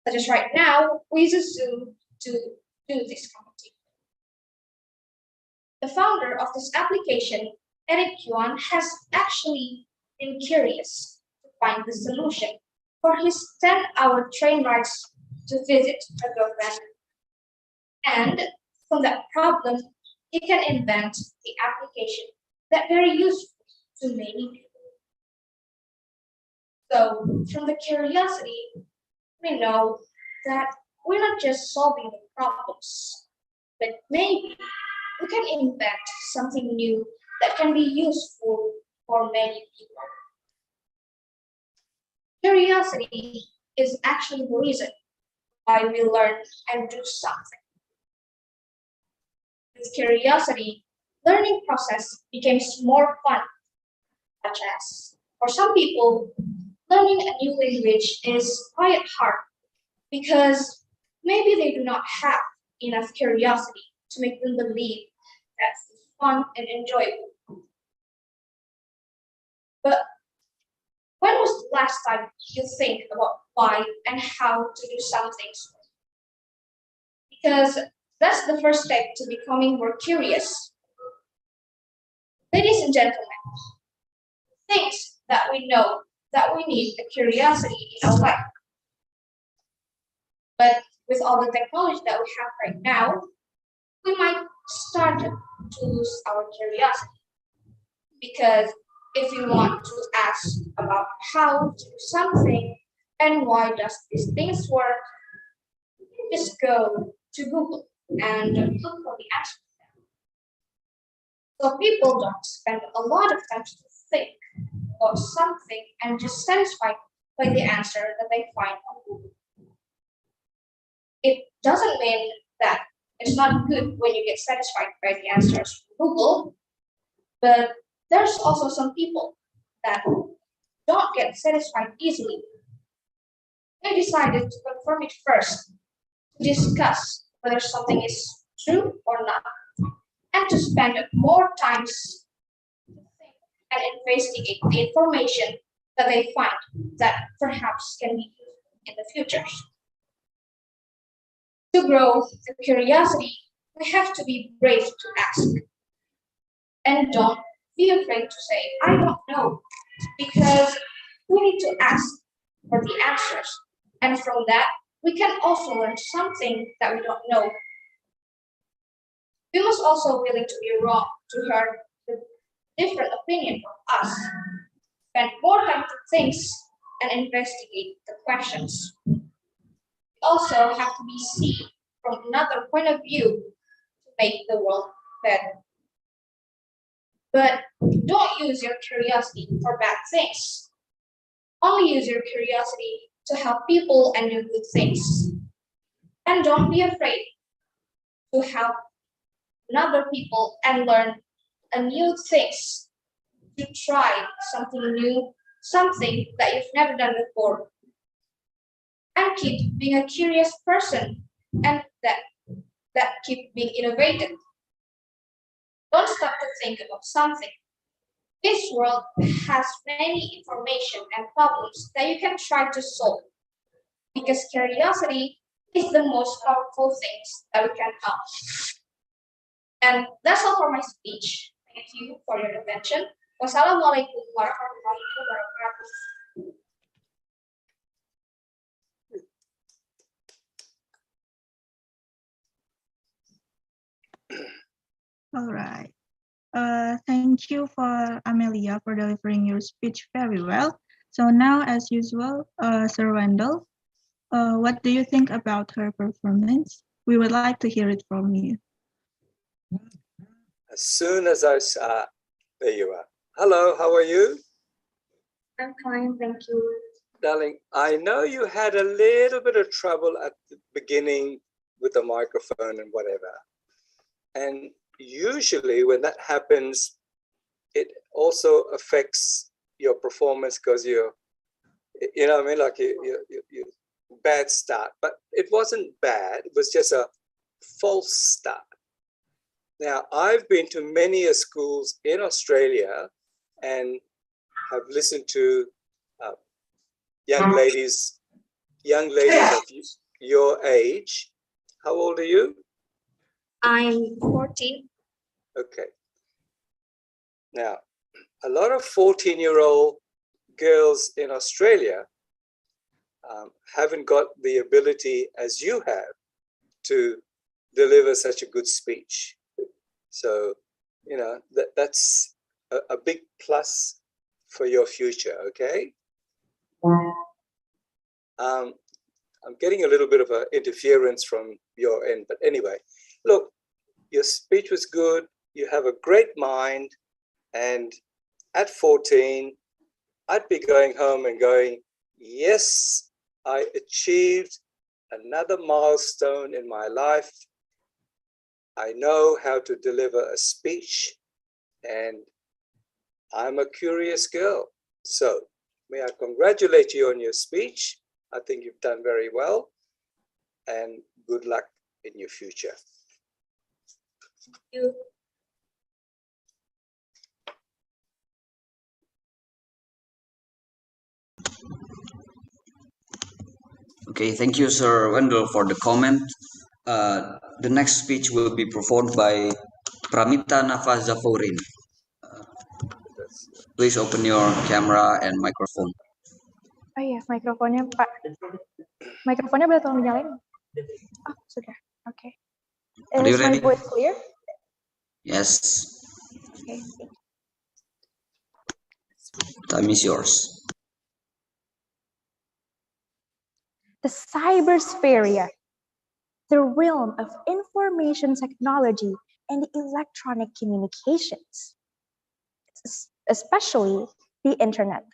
Such as right now, we use Zoom to do this conversation. The founder of this application, Aditya, has actually been curious to find the solution for his 10-hour train rides to visit a girlfriend. And from that problem, he can invent the application that very useful to many people. So from the curiosity, we know that we're not just solving the problems, but maybe we can invent something new that can be useful for many people. Curiosity is actually the reason why we learn and do something. With curiosity, learning process becomes more fun, such as for some people, learning a new language is quite hard because maybe they do not have enough curiosity to make them believe that it's fun and enjoyable. But when was the last time you think about why and how to do something? Because that's the first step to becoming more curious. Ladies and gentlemen, things that we know that we need a curiosity in our life. But with all the technology that we have right now, we might start to lose our curiosity. Because if you want to ask about how to do something and why does these things work, you just go to Google and look for the answer. So people don't spend a lot of time to think about something and just satisfied by the answer that they find on Google. It doesn't mean that it's not good when you get satisfied by the answers from Google, but there's also some people that don't get satisfied easily. They decided to confirm it first, to discuss whether something is true or not, and to spend more time to think and investigate the information that they find that perhaps can be used in the future. To grow the curiosity, we have to be brave to ask. And don't be afraid to say, I don't know, because we need to ask for the answers. And from that, we can also learn something that we don't know. We must also willing to be wrong to hear the different opinion from us. Spend more time to think and investigate the questions. We also have to be seen from another point of view to make the world better. But don't use your curiosity for bad things. Only use your curiosity to help people and do good things. And don't be afraid to help other people and learn a new things, to try something new, something that you've never done before. And keep being a curious person and that keep being innovative. Don't stop to think about something. This world has many information and problems that you can try to solve, because curiosity is the most powerful things that we can have. And that's all for my speech. Thank you for your attention. Wassalamualaikum warahmatullahi wabarakatuh. All right. Thank you for Amelia for delivering your speech very well. So now, as usual, Sir Wendell, what do you think about her performance? We would like to hear it from you. As soon as I saw, there you are. Hello, how are you? I'm fine, thank you. Darling, I know you had a little bit of trouble at the beginning with the microphone and whatever. And usually when that happens, it also affects your performance because you know what I mean? Like you bad start, but it wasn't bad. It was just a false start. Now, I've been to many schools in Australia and have listened to young ladies of your age. How old are you? I'm 14. Okay. Now, a lot of 14-year-old girls in Australia haven't got the ability as you have to deliver such a good speech. So, you know, that's a big plus for your future, okay? I'm getting a little bit of interference from your end, but anyway, look, your speech was good. You have a great mind. And at 14, I'd be going home and going, yes, I achieved another milestone in my life. I know how to deliver a speech, and I'm a curious girl. So may I congratulate you on your speech. I think you've done very well, and good luck in your future. Thank you. Okay, thank you, Sir Wendell, for the comment. The next speech will be performed by Pramita Nafazaforin. Please open your camera and microphone. Oh iya, mikrofonnya Pak. Mikrofonnya boleh tolong dinyalain? Oh, sudah. Okay. Are you Is my ready? voice clear? Yes. Okay. Time is yours. The cybersphere, the realm of information technology and electronic communications, especially the internet.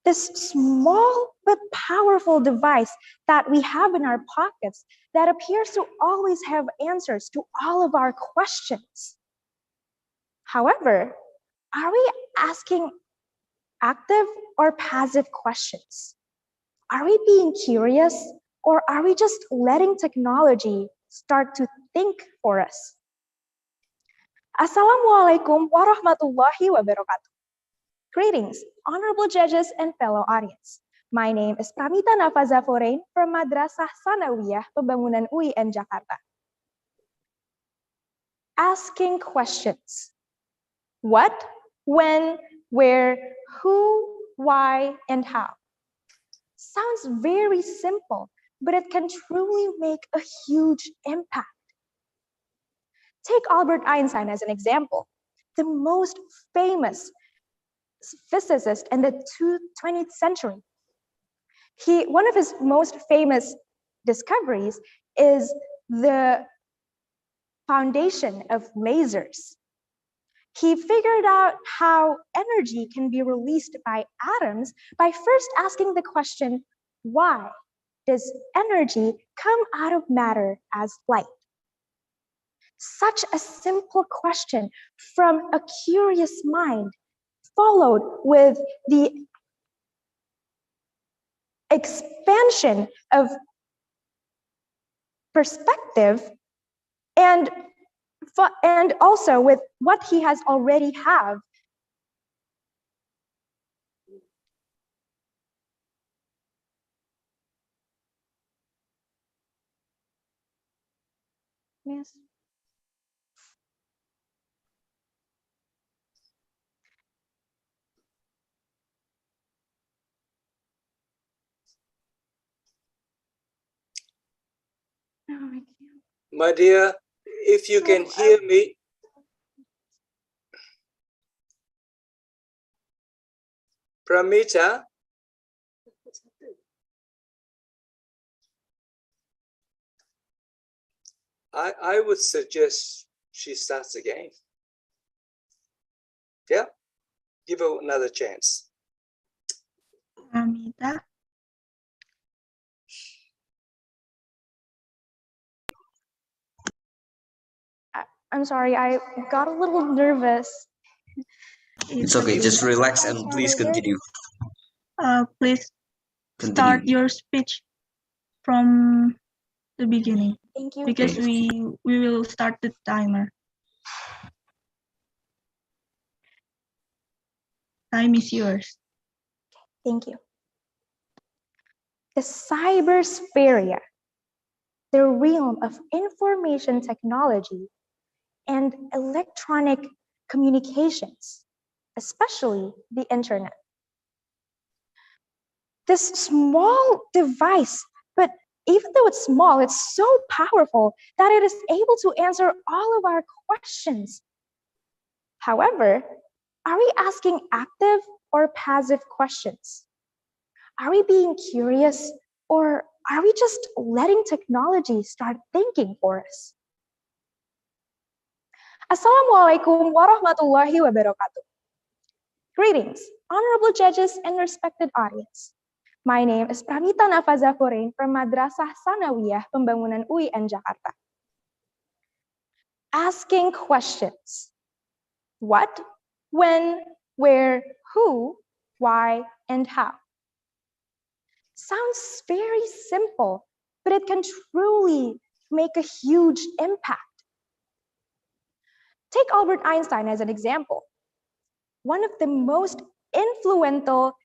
This small but powerful device that we have in our pockets that appears to always have answers to all of our questions. However, are we asking active or passive questions? Are we being curious, or are we just letting technology start to think for us? Assalamualaikum warahmatullahi wabarakatuh. Greetings, honorable judges and fellow audience. My name is Pramita Nafazaforin from Madrasah Sanawiyah Pembangunan UIN Jakarta. Asking questions. What, when, where, who, why, and how. Sounds very simple, but it can truly make a huge impact. Take Albert Einstein as an example, the most famous physicist in the 20th century. One of his most famous discoveries is the foundation of lasers. He figured out how energy can be released by atoms by first asking the question, Why does energy come out of matter as light? Such a simple question from a curious mind, followed with the expansion of perspective and also with what he has already have. Yes. No, I can't. My dear, if you can hear me, Pramita, I would suggest she starts again. Yeah, give her another chance. Amita. I'm sorry, I got a little nervous. It's okay, just relax and please continue. Please Continue. start your speech from the beginning. Thank you. Because we will start the timer. Time is yours. Thank you. The cybersphere, the realm of information technology and electronic communications, especially the internet. This small device, but even though it's small, it's so powerful that it is able to answer all of our questions. However, are we asking active or passive questions? Are we being curious, or are we just letting technology start thinking for us? Assalamualaikum warahmatullahi wabarakatuh. Greetings, honorable judges and respected audience. My name is Pramita Nafaza Forein from Madrasah Sanawiyah Pembangunan UIN Jakarta. Asking questions. What, when, where, who, why, and how. Sounds very simple, but it can truly make a huge impact. Take Albert Einstein as an example. One of the most influential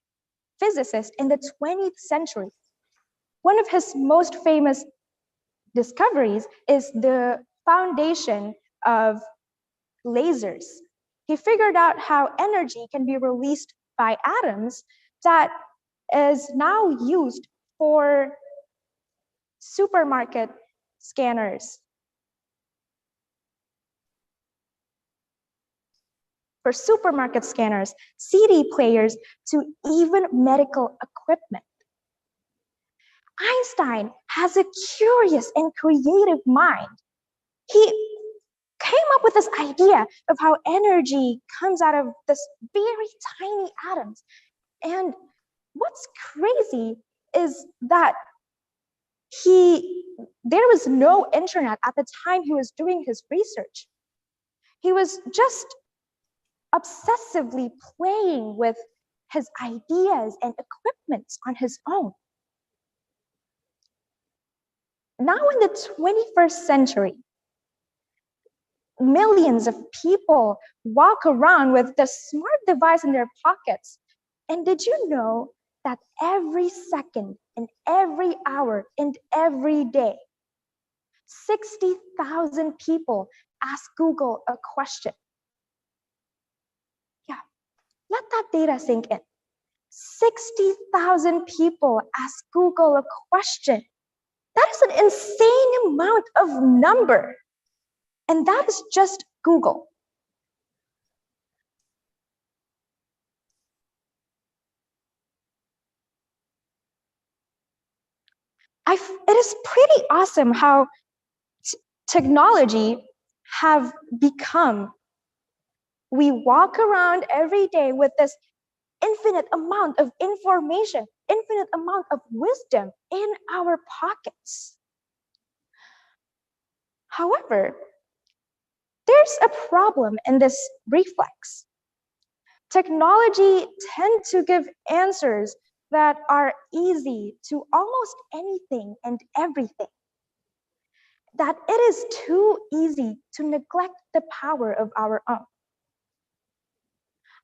physicists in the 20th century. One of his most famous discoveries is the foundation of lasers. He figured out how energy can be released by atoms that is now used for supermarket scanners. For supermarket scanners, CD players, to even medical equipment. Einstein has a curious and creative mind. He came up with this idea of how energy comes out of this very tiny atoms. And what's crazy is that there was no internet at the time he was doing his research. He was just obsessively playing with his ideas and equipments on his own. Now in the 21st century, millions of people walk around with the smart device in their pockets. And did you know that every second and every hour and every day, 60,000 people ask Google a question? Yeah, let that data sink in. 60,000 people ask Google a question. That is an insane amount of number. And that is just Google. It is pretty awesome how technology have become. We walk around every day with this infinite amount of information, infinite amount of wisdom in our pockets. However, there's a problem in this reflex. Technology tends to give answers that are easy to almost anything and everything. That it is too easy to neglect the power of our own.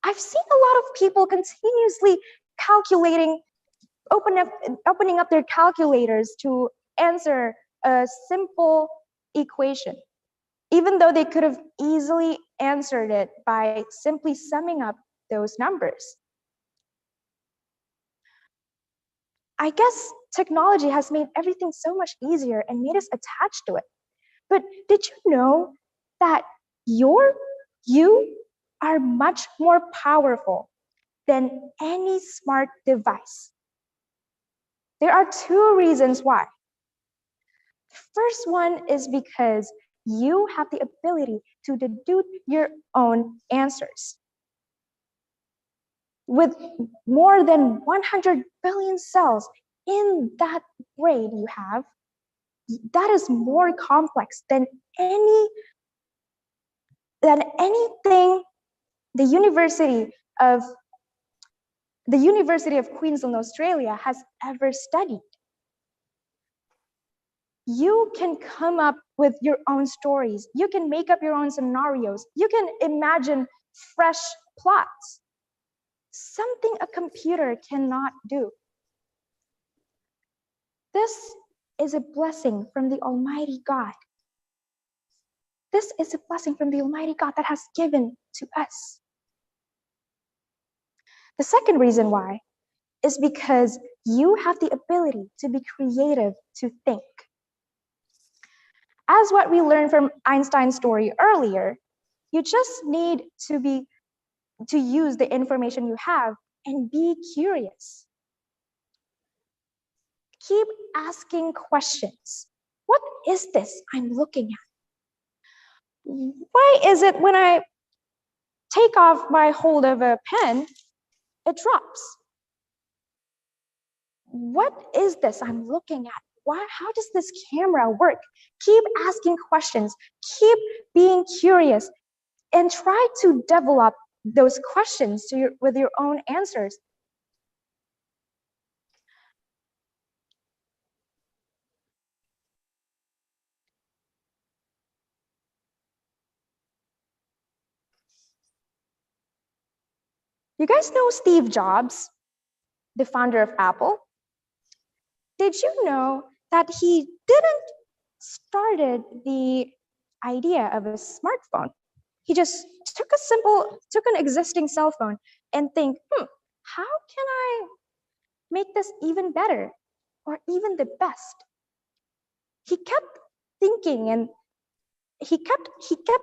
I've seen a lot of people continuously calculating, opening up their calculators to answer a simple equation, even though they could have easily answered it by simply summing up those numbers. I guess technology has made everything so much easier and made us attached to it. But did you know that you are much more powerful than any smart device? There are two reasons why. The first one is because you have the ability to deduce your own answers. With more than 100 billion cells in that brain you have, that is more complex than anything the University of Queensland, Australia has ever studied. You can come up with your own stories. You can make up your own scenarios. You can imagine fresh plots. Something a computer cannot do. This is a blessing from the Almighty God. This is a blessing from the Almighty God that has given to us. The second reason why is because you have the ability to be creative, to think. As what we learned from Einstein's story earlier, you just need to use the information you have and be curious. Keep asking questions. What is this I'm looking at? Why is it when I take off my hold of a pen, it drops? What is this I'm looking at? How does this camera work? Keep asking questions, keep being curious, and try to develop those questions with your own answers. You guys know Steve Jobs, the founder of Apple? Did you know that he didn't started the idea of a smartphone? He just took an existing cell phone and think, how can I make this even better or even the best? He kept thinking and he kept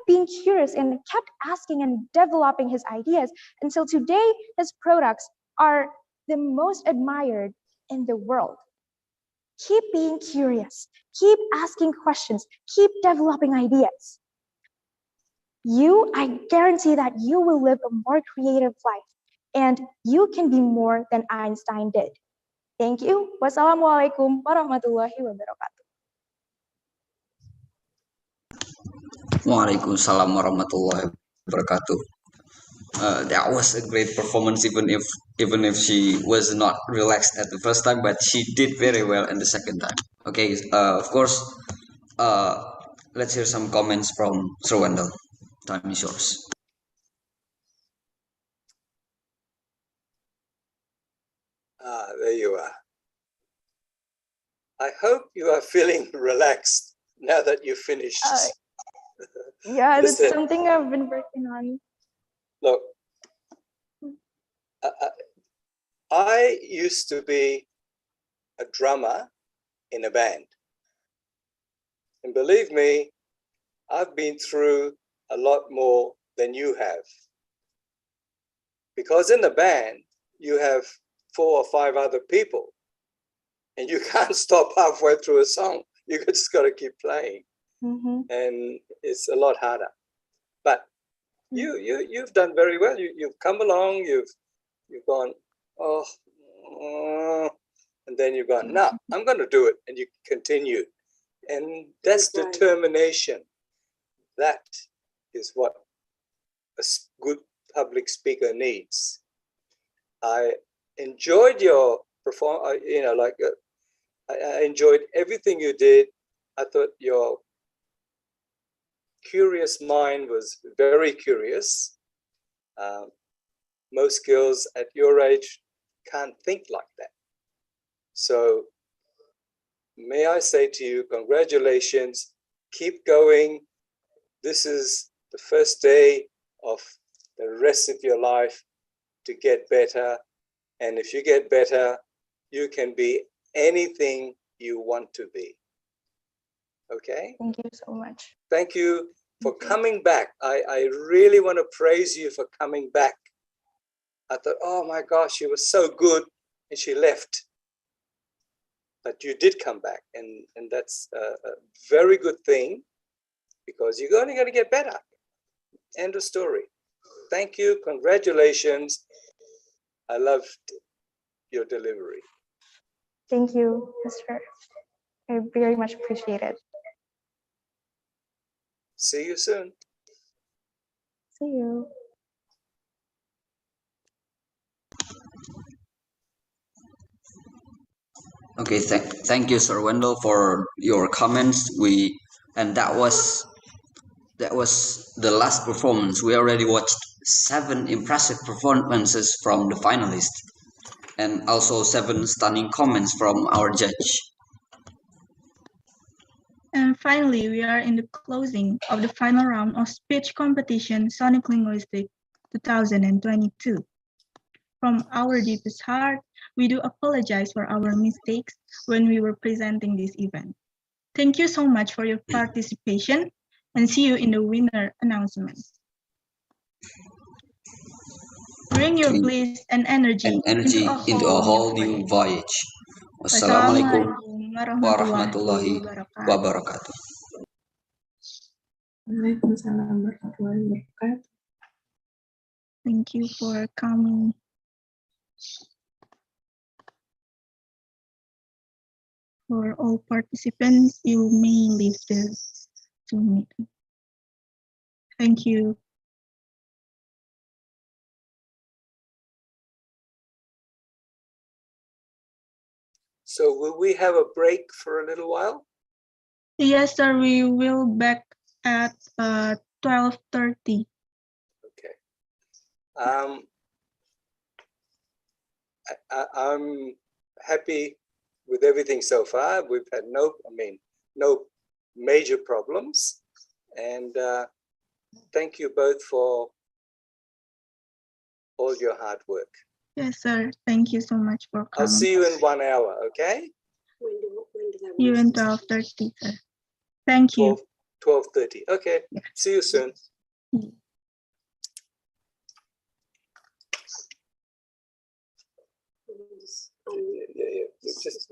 being curious and kept asking and developing his ideas until today his products are the most admired in the world. Keep being curious, keep asking questions, keep developing ideas. I guarantee that you will live a more creative life and you can be more than Einstein did. Thank you. Wassalamualaikum warahmatullahi wabarakatuh. Waalaikumsalam warahmatullahi wabarakatuh. That was a great performance, even if she was not relaxed at the first time, but she did very well in the second time. Okay, of course, let's hear some comments from Sir Wendell. Time is yours. There you are. I hope you are feeling relaxed now that you've finished. Yeah, that's Listen, something I've been working on. Look, I used to be a drummer in a band. And believe me, I've been through a lot more than you have. Because in the band, you have 4 or 5 other people. And you can't stop halfway through a song. You just got to keep playing. Mm-hmm. And it's a lot harder. But you've done very well. You've come along, you've gone, oh, and then you've gone, no, I'm going to do it. And you continue. And that's determination. That is what a good public speaker needs. I enjoyed your performance, I enjoyed everything you did. I thought your curious mind was very curious. Most girls at your age can't think like that. So may I say to you, congratulations, keep going. This is the first day of the rest of your life to get better. And if you get better, you can be anything you want to be. Okay? Thank you so much. Thank you for coming back. I really want to praise you for coming back. I thought, oh my gosh, she was so good and she left. But you did come back, and that's a very good thing because you're only going to get better. End of story. Thank you. Congratulations. I loved your delivery. Thank you, Mr. I very much appreciate it. See you soon. See you. Okay, thank you, Sir Wendell, for your comments. That was the last performance. We already watched 7 impressive performances from the finalists, and also 7 stunning comments from our judge. And finally, we are in the closing of the final round of speech competition Sonic Linguistic 2022. From our deepest heart, we do apologize for our mistakes when we were presenting this event. Thank you so much for your participation, and see you in the winner announcement. Bring your bliss and energy into a whole new voyage. Wassalamualaikum warahmatullahi wabarakatuh. Waalaikumsalam warahmatullahi wabarakatuh. Thank you for coming. For all participants, you may leave the Zoom meeting. Thank you. So will we have a break for a little while? Yes, sir. We will back at 12:30. Okay. I'm happy with everything so far. We've had no major problems. And thank you both for all your hard work. Yes, sir. Thank you so much for coming. I'll see you in 1 hour, okay? See you in 12:30, sir. Thank you. 12:30. Okay. Yeah. See you soon. Yeah. Just